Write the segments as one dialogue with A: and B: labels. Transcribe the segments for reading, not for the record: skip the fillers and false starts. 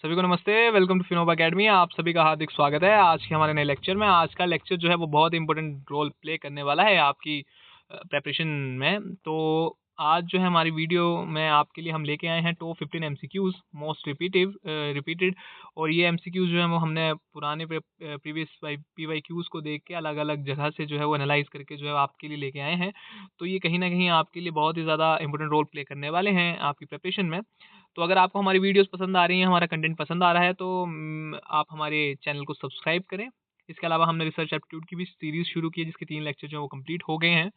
A: सभी को नमस्ते, वेलकम टू फिनोवा अकेडमी। आप सभी का हार्दिक स्वागत है आज के हमारे नए लेक्चर में। आज का लेक्चर जो है वो बहुत इंपॉर्टेंट रोल प्ले करने वाला है आपकी प्रेपरेशन में। तो आज जो है हमारी वीडियो में आपके लिए हम लेके आए हैं टॉप 15 एमसीक्यूज मोस्ट रिपीटेड। और ये एमसीक्यूज जो है वो हमने पुराने प्रीवियस पीवाईक्यूज को देख के अलग अलग जगह से जो है वो एनालाइज करके जो है आपके लिए लेके आए हैं। तो ये कहीं ना कहीं आपके लिए बहुत ही ज़्यादा इंपॉर्टेंट रोल प्ले करने वाले हैं आपकी प्रेपरेशन में। तो अगर आपको हमारी वीडियोस पसंद आ रही हैं, हमारा कंटेंट पसंद आ रहा है, तो आप हमारे चैनल को सब्सक्राइब करें। इसके अलावा हमने रिसर्च एप्टीट्यूड की भी सीरीज़ शुरू की है, जिसके 3 लेक्चर जो हैं वो कंप्लीट हो गए हैं।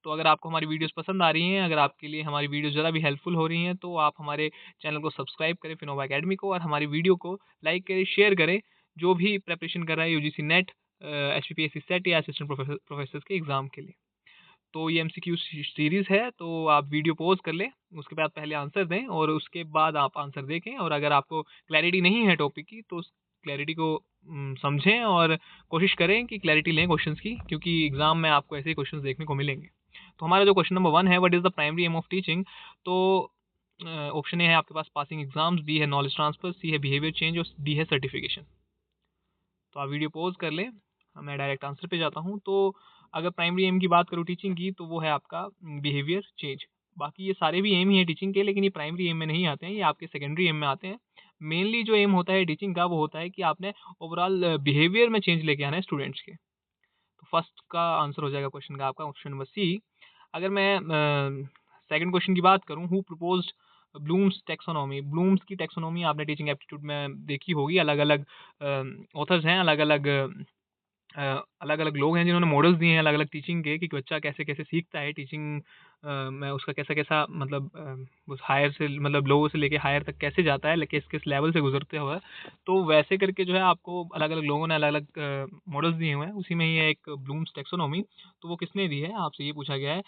A: तो अगर आपको हमारी वीडियोस पसंद आ रही हैं, अगर आपके लिए हमारी वीडियोस ज़रा भी हेल्पफुल हो रही हैं, तो आप हमारे चैनल को सब्सक्राइब करें फिनोवा अकेडमी को, और हमारी वीडियो को लाइक करें, शेयर करें। जो भी प्रिपरेशन कर रहा है यूजीसी नेट, एचपीपीएससी सेट या असिस्टेंट प्रोफेसर के एग्ज़ाम के लिए। तो ये एमसीक्यू सीरीज़ है, तो आप वीडियो पॉज़ कर लें, उसके बाद पहले आंसर दें और उसके बाद आप आंसर देखें। और अगर आपको क्लैरिटी नहीं है टॉपिक की, तो उस क्लैरिटी को समझें और कोशिश करें कि क्लैरिटी लें क्वेश्चंस की, क्योंकि एग्ज़ाम में आपको ऐसे ही क्वेश्चंस देखने को मिलेंगे। तो हमारा जो क्वेश्चन नंबर 1 है, what is the primary aim of teaching? तो ऑप्शन ए है आपके पास पासिंग एग्जाम्स, बी है नॉलेज ट्रांसफर, सी है बिहेवियर चेंज और डी है सर्टिफिकेशन। तो आप वीडियो पॉज़ कर लें, मैं डायरेक्ट आंसर पे जाता हूँ। तो अगर प्राइमरी एम की बात करूँ टीचिंग की, तो वो है आपका बिहेवियर चेंज। बाकी ये सारे भी एम ही है टीचिंग के, लेकिन ये प्राइमरी एम में नहीं आते हैं, ये आपके सेकेंडरी एम में आते हैं। मेनली जो एम होता है टीचिंग का, वो होता है कि आपने ओवरऑल बिहेवियर में चेंज लेके आना है स्टूडेंट्स के। तो फर्स्ट का आंसर हो जाएगा क्वेश्चन का आपका ऑप्शन नंबर सी। अगर मैं सेकंड क्वेश्चन की बात करूँ, who proposed Bloom's taxonomy? Bloom's की टेक्सोनॉमी आपने टीचिंग एप्टीट्यूड में देखी होगी। अलग अलग ऑथर्स हैं, अलग अलग अलग अलग लोग हैं जिन्होंने मॉडल्स दिए हैं अलग अलग टीचिंग के, कि बच्चा कैसे कैसे सीखता है टीचिंग में, उसका कैसा कैसा मतलब उस हायर से मतलब लो से लेके हायर तक कैसे जाता है, किस किस लेवल से गुजरते हुए। तो वैसे करके जो है आपको अलग अलग लोगों ने अलग अलग मॉडल्स दिए हुए हैं, उसी में ही है एक ब्लूम्स टेक्सोनॉमी। तो वो किसने दी है, आपसे ये पूछा गया है।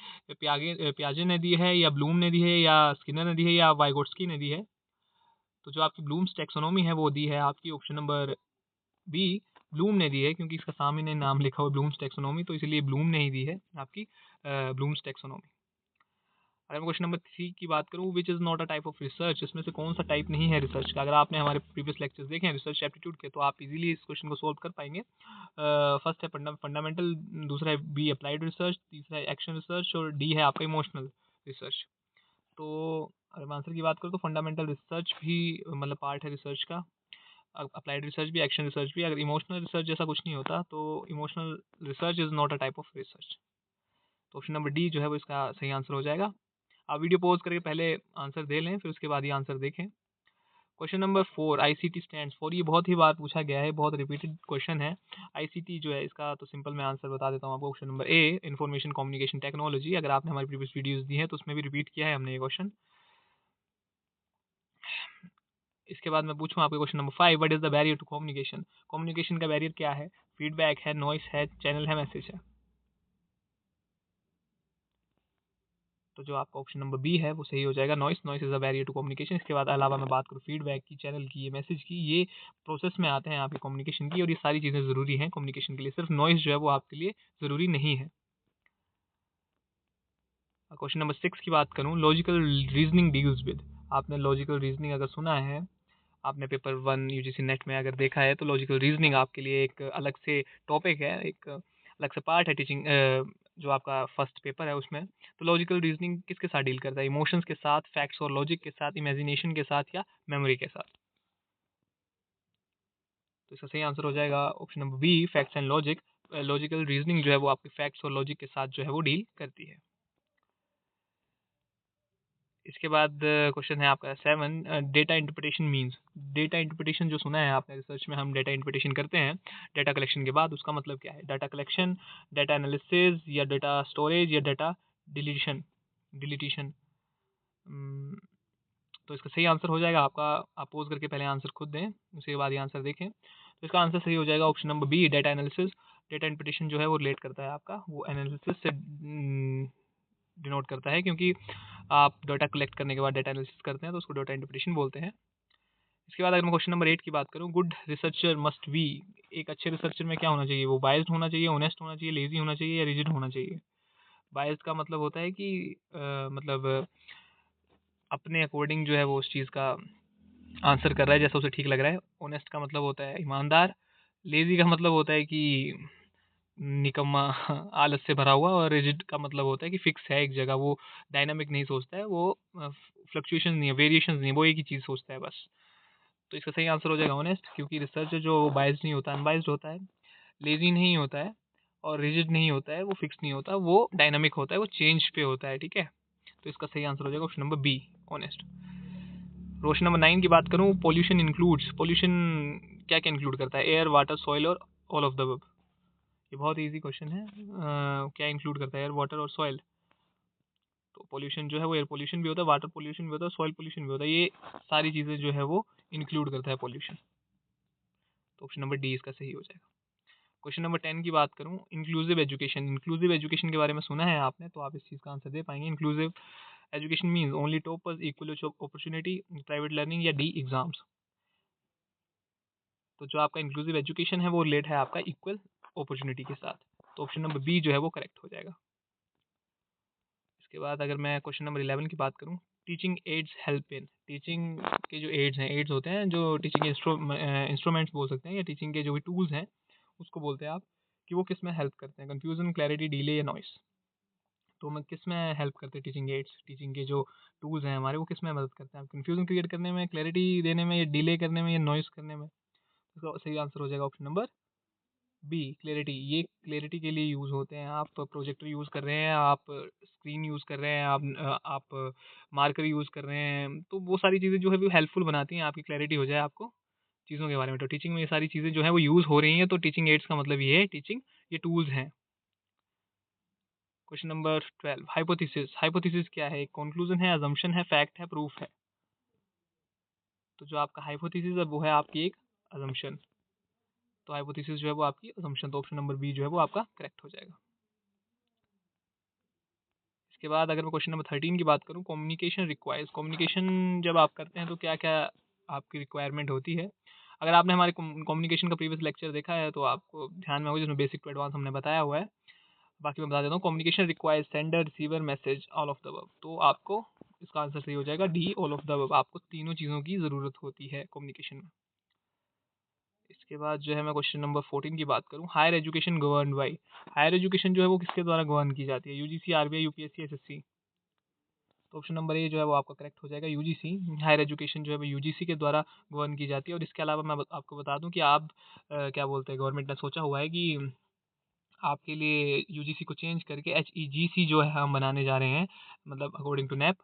A: प्याजे ने दी है, या ब्लूम ने दी है, या स्किनर ने दी है, या वाइगोट्स्की ने दी है? तो जो आपकी ब्लूम्स टेक्सोनॉमी है वो दी है आपकी ऑप्शन नंबर बी, ब्लूम ने दी है, क्योंकि इसका सामने नाम लिखा हुआ ब्लूम्स टेक्सोनॉमी, तो इसलिए ब्लूम ने ही दी है आपकी ब्लूम्स टेक्सोनॉमी। अगर मैं क्वेश्चन नंबर 3 की बात करूँ, which is not a type of research? इसमें से कौन सा टाइप नहीं है रिसर्च का? अगर आपने हमारे प्रीवियस लेक्चर्स देखे हैं रिसर्च एप्टीट्यूड के, तो आप इजीली इस क्वेश्चन को सोल्व कर पाएंगे। फर्स्ट है फंडामेंटल, दूसरा है बी अप्लाइड रिसर्च, तीसरा है एक्शन रिसर्च, और डी है आपका इमोशनल रिसर्च। तो अगर मैं आंसर की बात करूँ, तो फंडामेंटल रिसर्च भी मतलब पार्ट है रिसर्च का, अप्लाइड रिसर्च भी, एक्शन रिसर्च भी। अगर इमोशनल रिसर्च जैसा कुछ नहीं होता, तो emotional research is not a type of research. तो ऑप्शन नंबर डी जो है वो इसका सही आंसर हो जाएगा। आप वीडियो पॉज करके पहले आंसर दे लें, फिर उसके बाद ये आंसर देखें। Question number 4, ICT stands for. ये बहुत ही बार पूछा गया है, बहुत रिपीटेड क्वेश्चन है। आईसीटी जो है इसका, तो सिंपल मैं आंसर बता देता हूँ आपको। ऑप्शन नंबर ए, इन्फॉर्मेशन कम्युनिकेशन टेक्नोलॉजी। अगर आपने हमारी प्रीवियस वीडियोस दी हैं, तो उसमें भी रिपीट किया है हमने ये क्वेश्चन। इसके बाद मैं पूछूँ आपके question number 5, what is the barrier to communication? Communication का बैरियर क्या है? फीडबैक है, नॉइस है, चैनल है, मैसेज है? तो जो आपका ऑप्शन नंबर बी है वो सही हो जाएगा, noise. Noise is a barrier to communication. इसके बाद अलावा मैं बात करूँ फीडबैक की, चैनल की, ये मैसेज की, ये प्रोसेस में आते हैं आपकी कम्युनिकेशन की, और ये सारी चीज़ें ज़रूरी हैं कम्युनिकेशन के लिए। सिर्फ नॉइस जो है वो आपके लिए ज़रूरी नहीं है। क्वेश्चन नंबर 6 की बात करूँ, लॉजिकल रीजनिंग डील्स विद। आपने लॉजिकल रीजनिंग अगर सुना है, आपने पेपर 1 यूजीसी नेट में अगर देखा है, तो लॉजिकल रीजनिंग आपके लिए एक अलग से टॉपिक है, एक अलग से पार्ट है टीचिंग, जो आपका फर्स्ट पेपर है उसमें। तो लॉजिकल रीजनिंग किसके साथ डील करता है? इमोशंस के साथ, फैक्ट्स और लॉजिक के साथ, इमेजिनेशन के साथ, या मेमोरी के साथ? तो इसका सही आंसर हो जाएगा option number B, facts and logic. Logical reasoning जो है वो आपके फैक्ट्स और लॉजिक के साथ जो है वो डील करती है। इसके बाद क्वेश्चन है आपका 7, data interpretation means. Data interpretation जो सुना है आपने, रिसर्च में हम डेटा इंटरप्रिटेशन करते हैं डेटा कलेक्शन के बाद, उसका मतलब क्या है? डाटा कलेक्शन, डाटा एनालिसिस, या डाटा स्टोरेज, या डाटा डिलीशन डिलीटिशन? तो इसका सही आंसर हो जाएगा आपका, आप पोज करके पहले आंसर खुद दें, उसके बाद ये आंसर देखें। तो इसका आंसर सही हो जाएगा option number B, data analysis. Data interpretation जो है वो रिलेट करता है आपका, वो एनालिसिस से डिनोट करता है, क्योंकि आप डाटा कलेक्ट करने के बाद डाटा एनालिसिस करते हैं, तो उसको डाटा इंटरप्रिटेशन बोलते हैं। इसके बाद अगर मैं क्वेश्चन नंबर 8 की बात करूँ, गुड रिसर्चर मस्ट बी। एक अच्छे रिसर्चर में क्या होना चाहिए? वो बायस्ड होना चाहिए, ऑनेस्ट होना चाहिए, लेजी होना चाहिए, या रिजिड होना चाहिए? बायस्ड का मतलब होता है कि मतलब अपने अकॉर्डिंग जो है वो उस चीज़ का आंसर कर रहा है जैसा उसे ठीक लग रहा है। ऑनेस्ट का मतलब होता है ईमानदार। लेजी का मतलब होता है कि निकम्मा आलस से भरा हुआ। और रिजिड का मतलब होता है कि फिक्स है एक जगह, वो डायनामिक नहीं सोचता है, वो फ्लक्चुएशन नहीं है, वेरिएशन नहीं है, वो एक ही चीज़ सोचता है बस। तो इसका सही आंसर हो जाएगा ऑनेस्ट, क्योंकि रिसर्च जो बाइस्ड नहीं होता, अनबाइस्ड होता है, लेजी नहीं होता है, और रिजिड नहीं होता है, वो फिक्स नहीं होता, वो डायनामिक होता है, वो चेंज पे होता है। ठीक है, तो इसका सही आंसर हो जाएगा option number B, honest. Question number 9 की बात करूं, पोल्यूशन इंक्लूड्स, पोल्यूशन क्या क्या इंक्लूड करता है? एयर, वाटर, सॉइल और ऑल ऑफ द अबव। ये बहुत इजी क्वेश्चन है। क्या इंक्लूड करता है एयर, वाटर और सॉइल? तो पोल्यूशन जो है वो एयर पोल्यूशन भी होता है, वाटर पोल्यूशन भी होता है, सॉइल पोल्यूशन भी होता है। ये सारी चीज़ें जो है वो इंक्लूड करता है पोल्यूशन। तो ऑप्शन नंबर डी इसका सही हो जाएगा। क्वेश्चन नंबर 10 की बात करूं, इंक्लूसिव एजुकेशन। इंक्लूसिव एजुकेशन के बारे में सुना है आपने, तो आप इस चीज़ का आंसर दे पाएंगे। Inclusive education means only toppers, equal opportunity, private learning, या डी एग्जाम्स। तो जो आपका इंक्लूसिव एजुकेशन है वो रिलेट है आपका इक्वल अपॉर्चुनिटी के साथ। तो ऑप्शन नंबर बी जो है वो करेक्ट हो जाएगा। इसके बाद अगर मैं क्वेश्चन नंबर 11 की बात करूं, teaching ads help in. Teaching के जो एड्स हैं, एड्स होते हैं जो टीचिंग के इंस्ट्रूमेंट्स बोल सकते हैं, या टीचिंग के जो भी टूल्स हैं उसको बोलते हैं आप, कि वो किस में हेल्प करते हैं? कंफ्यूजन, क्लैरिटी, डिले या नॉइस। तो मैं किस में हेल्प करते हैं टीचिंग एड्स? टीचिंग के जो टूल्स हैं हमारे, वो किस में मदद करते हैं? कंफ्यूजन क्रिएट करने में, क्लैरिटी देने में, या डिले करने में, या नॉइस करने में? तो सही आंसर हो जाएगा ऑप्शन नंबर बी, क्लैरिटी। ये क्लैरिटी के लिए यूज़ होते हैं। आप प्रोजेक्टर यूज़ कर रहे हैं, आप स्क्रीन यूज़ कर रहे हैं, आप मार्कर यूज़ कर रहे हैं, तो वो सारी चीज़ें जो है वो हेल्पफुल बनाती हैं, आपकी क्लैरिटी हो जाए आपको चीज़ों के बारे में। तो टीचिंग में ये सारी चीज़ें जो है वो यूज़ हो रही हैं, तो टीचिंग एड्स का मतलब ये है टीचिंग, ये टूल्स हैं। Question number 12, hypothesis. हाइपोथेसिस क्या है? कंक्लूजन है, अजम्पशन है, फैक्ट है, प्रूफ है? तो जो आपका हाइपोथेसिस है वो है आपकी एक अजम्पशन। तो हाइपोथेसिस जो है वो आपकी अजम्पशन, तो ऑप्शन नंबर बी जो है वो आपका करेक्ट हो जाएगा। इसके बाद अगर मैं क्वेश्चन नंबर 13 की बात करूँ, कम्युनिकेशन रिक्वायर्स। कम्युनिकेशन जब आप करते हैं तो क्या क्या आपकी रिक्वायरमेंट होती है? अगर आपने हमारे कम्युनिकेशन का प्रीवियस लेक्चर देखा है तो आपको ध्यान में होगा, जिसमें बेसिक टू एडवांस हमने बताया हुआ है। बाकी मैं बता देता हूँ, communication requires sender, receiver, message, all of the above. तो आपको इसका आंसर सही हो जाएगा D, all of the above. आपको तीनों चीज़ों की ज़रूरत होती है कम्युनिकेशन में। इसके बाद जो है मैं क्वेश्चन नंबर 14 की बात करूँ, higher education govern by. Higher education जो है वो किसके द्वारा गवर्न की जाती है? UGC, RBI, UPSC, SSC? तो ऑप्शन नंबर ए जो है वो आपका करेक्ट हो जाएगा, यूजीसी। हायर एजुकेशन जो है वो यूजीसी के द्वारा गवर्न की जाती है। और इसके अलावा मैं आपको बता दूं कि आप क्या बोलते हैं, गवर्नमेंट ने सोचा हुआ है कि आपके लिए यूजीसी को चेंज करके एचईजीसी जो है हम बनाने जा रहे हैं, मतलब अकॉर्डिंग टू नैप।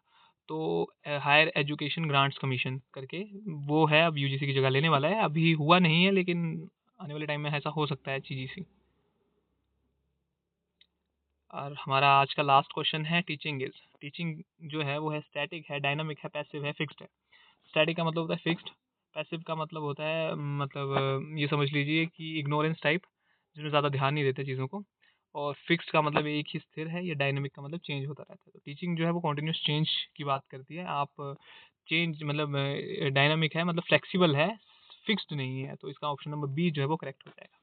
A: तो हायर एजुकेशन ग्रांट्स कमीशन करके वो है, अब यूजीसी की जगह लेने वाला है। अभी हुआ नहीं है, लेकिन आने वाले टाइम में ऐसा हो सकता है एचईजीसी। और हमारा आज का लास्ट क्वेश्चन है, टीचिंग इज। टीचिंग जो है वो है स्टैटिक है, डायनामिक है, पैसिव है, फिक्स्ड है? स्टैटिक का मतलब होता है फिक्स्ड। पैसिव का मतलब होता है, मतलब ये समझ लीजिए कि इग्नोरेंस टाइप, जिसमें ज़्यादा ध्यान नहीं देते चीज़ों को। और फिक्स्ड का मतलब एक ही स्थिर है। या डायनामिक का मतलब चेंज होता रहता है। तो टीचिंग जो है वो कॉन्टिन्यूस चेंज की बात करती है। आप चेंज मतलब डायनामिक है, मतलब फ्लेक्सिबल है, फिक्स्ड नहीं है। तो इसका ऑप्शन नंबर बी जो है वो करेक्ट हो जाएगा।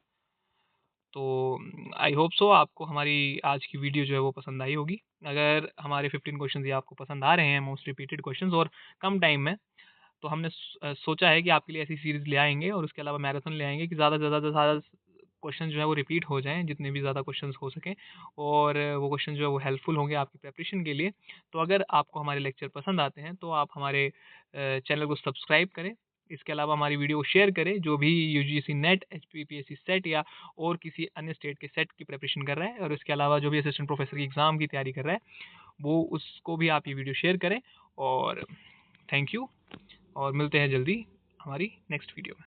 A: तो आई होप सो आपको हमारी आज की वीडियो जो है वो पसंद आई होगी। अगर हमारे 15 क्वेश्चंस ये आपको पसंद आ रहे हैं, मोस्ट रिपीटेड क्वेश्चंस और कम टाइम में, तो हमने सोचा है कि आपके लिए ऐसी सीरीज़ ले आएँगे, और उसके अलावा मैराथन ले आएँगे कि ज़्यादा से ज़्यादा क्वेश्चन जो है वो रिपीट हो जाएँ, जितने भी ज़्यादा क्वेश्चंस हो सकें। और वो क्वेश्चन जो है वो हेल्पफुल होंगे आपकी प्रिपरेशन के लिए। तो अगर आपको हमारे लेक्चर पसंद आते हैं तो आप हमारे चैनल को सब्सक्राइब करें। इसके अलावा हमारी वीडियो को शेयर करें, जो भी यूजीसी नेट, एचपीपीएससी सेट या और किसी अन्य स्टेट के सेट की प्रिपरेशन कर रहा है, और इसके अलावा जो भी असिस्टेंट प्रोफेसर की एग्ज़ाम की तैयारी कर रहा है, वो उसको भी आप ये वीडियो शेयर करें। और थैंक यू, और मिलते हैं जल्दी हमारी नेक्स्ट वीडियो में।